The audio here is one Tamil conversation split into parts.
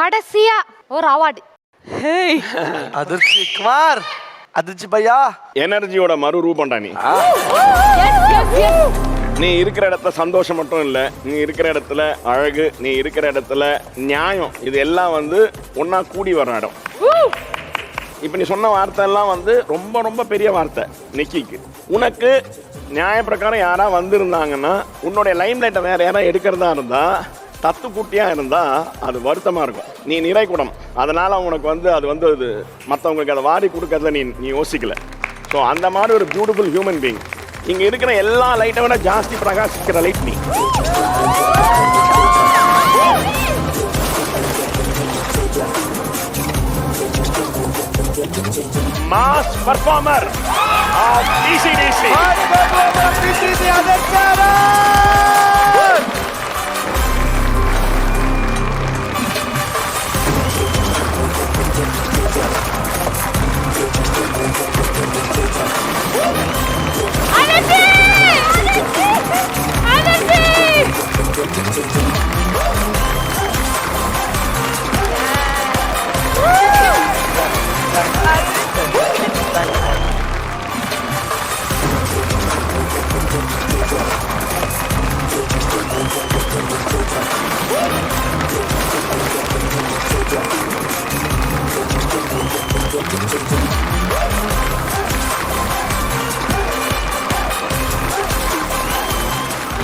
கடைசியா ஒரு அவார்டு. அதிர்ச்சி குமார், அதிர்ச்சி பையா. எனர்ஜியோட மறு ரூபம்டா நீ. நீ இருக்கிற இடத்துல சந்தோஷம் மட்டும் இல்ல, நீ இருக்கிற இடத்துல அழகு, நீ இருக்கிற இடத்துல நியாயம், இது எல்லாம் வந்து ஒன்னா கூடி வர இடம். இப்ப நீ சொன்ன வார்த்தை எல்லாம் வந்து ரொம்ப ரொம்ப பெரிய வார்த்தை நிக்கிக்கு. உனக்கு நியாய பிரகாரம் யாரா வந்திருந்தாங்கன்னா உன்னுடைய லைம் லைட்டை வேற யாரா எடுக்கிறதா இருந்தா, தத்து குட்டியா இருந்தா அது வருத்தமா இருக்கும். நீ நிறை குடம், அதனால உனக்கு வந்து அது வந்து அது மற்றவங்களுக்கு அதை வாரி கொடுக்கறத நீ யோசிக்கல. ஸோ அந்த மாதிரி ஒரு பியூட்டிஃபுல் ஹியூமன் பீயிங். இங்க இருக்கிற எல்லா லைட்டை விட ஜாஸ்தி பிரகாசிக்கிற லைட் நீ. Mass performer of DCDC.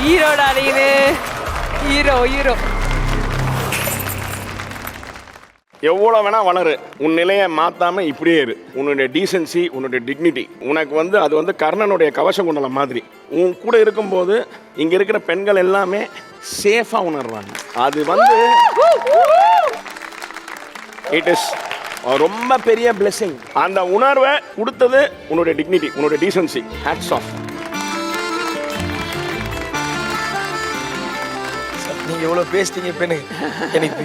ஹீரோடா நீனு, ஹீரோ ஹீரோ. எவ்வளோ வேணா வளரு, உன் நிலையை மாத்தாம இப்படியே இரு. உன்னுடைய டீசென்சி, உன்னுடைய டிக்னிட்டி உனக்கு வந்து அது வந்து கர்ணனுடைய கவச குண்டலம் மாதிரி. உன் கூட இருக்கும்போது இங்க இருக்கிற பெண்கள் எல்லாமே சேஃபா உணர்றாங்க. அது வந்து இட் இஸ் ரொம்ப பெரிய பிளெஸிங். அந்த உணர்வை கொடுத்தது உன்னுடைய டிக்னிட்டி, உன்னுடைய டீசென்சி. Hats off. நீங்கள் எவ்வளோ பேசிட்டீங்க இப்போ எனக்கு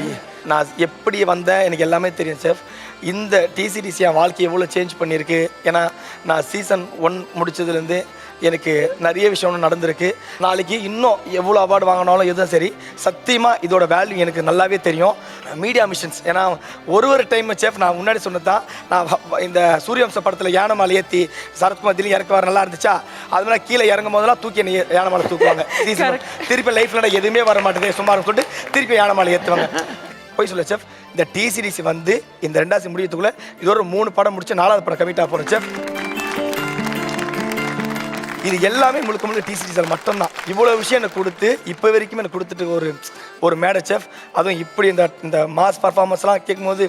நான் எப்படி வந்தேன் எனக்கு எல்லாமே தெரியும் செஃப். இந்த டிசிடிசி என் வாழ்க்கையை எவ்வளோ சேஞ்ச் பண்ணியிருக்கு. ஏன்னா நான் சீசன் 1 முடிச்சதுலேருந்து எனக்கு நிறைய விஷயம் நடந்திருக்கு. நாளைக்கு இன்னும் எவ்வளோ அவார்டு வாங்கினாலும் எதுவும் சரி, சத்தியமாக இதோட வேல்யூ எனக்கு நல்லாவே தெரியும். மீடியா மிஷன்ஸ், ஏன்னா ஒரு டைம் செஃப் நான் முன்னாடி சொன்னது தான், நான் இந்த சூரியவம்ச படத்தில் யானை மாலை ஏற்றி சரத்குமார் திடீர்னு இறக்குவார், நல்லா இருந்துச்சா? அது மாதிரி கீழே இறங்கும் போதெல்லாம் தூக்கி என்னை யானை மாலை தூக்குவாங்க. திருப்பி லைஃப்பில் எதுவுமே வர மாட்டேது சும்மா சொல்லிட்டு திருப்பி யானை மாலை ஏற்றுவாங்க. போய் சொல்ல செஃப், இந்த டிசிடிசி வந்து இந்த 2வது முடியத்துக்குள்ளே இதோட 3 படம் முடிச்சு 4வது படம் கமிட் ஆக போகிறேன் செஃப். இது எல்லாமே முழுக்க டிசிடிசியில் மட்டும்தான். இவ்வளோ விஷயம் எனக்கு கொடுத்து இப்போ வரைக்கும் எனக்கு கொடுத்துட்டு ஒரு மேடை செஃப். அதுவும் இப்படி இந்த மாஸ் பர்ஃபார்மன்ஸ்லாம் கேட்கும்போது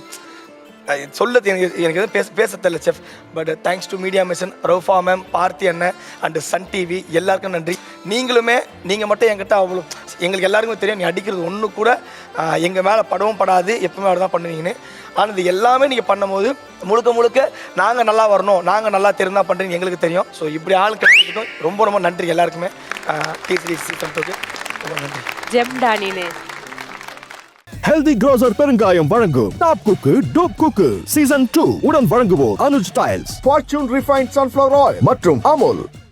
சொல்லுது எனக்கு எதுவும் பேச தெரியல chef. But thanks to media mission, Raufa ma'am, Parthi அண்ணன் அண்டு சன் டிவி எல்லாருக்கும் நன்றி. நீங்கள் மட்டும் என்கிட்ட அவ்வளோ எங்களுக்கு எல்லாருக்குமே தெரியும், நீ அடிக்கிறது ஒன்று கூட எங்கள் மேலே படவும் படாது, எப்பவுமே அப்படி தான் பண்ணுவீங்கன்னு. ஆனால் இது எல்லாமே நீங்கள் பண்ணும்போது முழுக்க நாங்கள் நல்லா வரணும், நாங்கள் நல்லா தெரிந்தால் பண்ணுறீங்க எங்களுக்கு தெரியும். ஸோ இப்படி ஆள் கிடைச்சிக்கிட்டோம். ரொம்ப ரொம்ப நன்றி எல்லாருக்குமே. டிசிடிசி கம்பெனிக்கு ரொம்ப நன்றி. ஜெம்டா நீனு. ஹெல்தி க்ரோசர் பெருங்காயம் வழங்கும் டாப் குக்கு டோப் குக்கு சீசன் 2 உடன் வழங்குவோர் Anuj tiles, fortune refined sunflower oil மற்றும் அமுல்.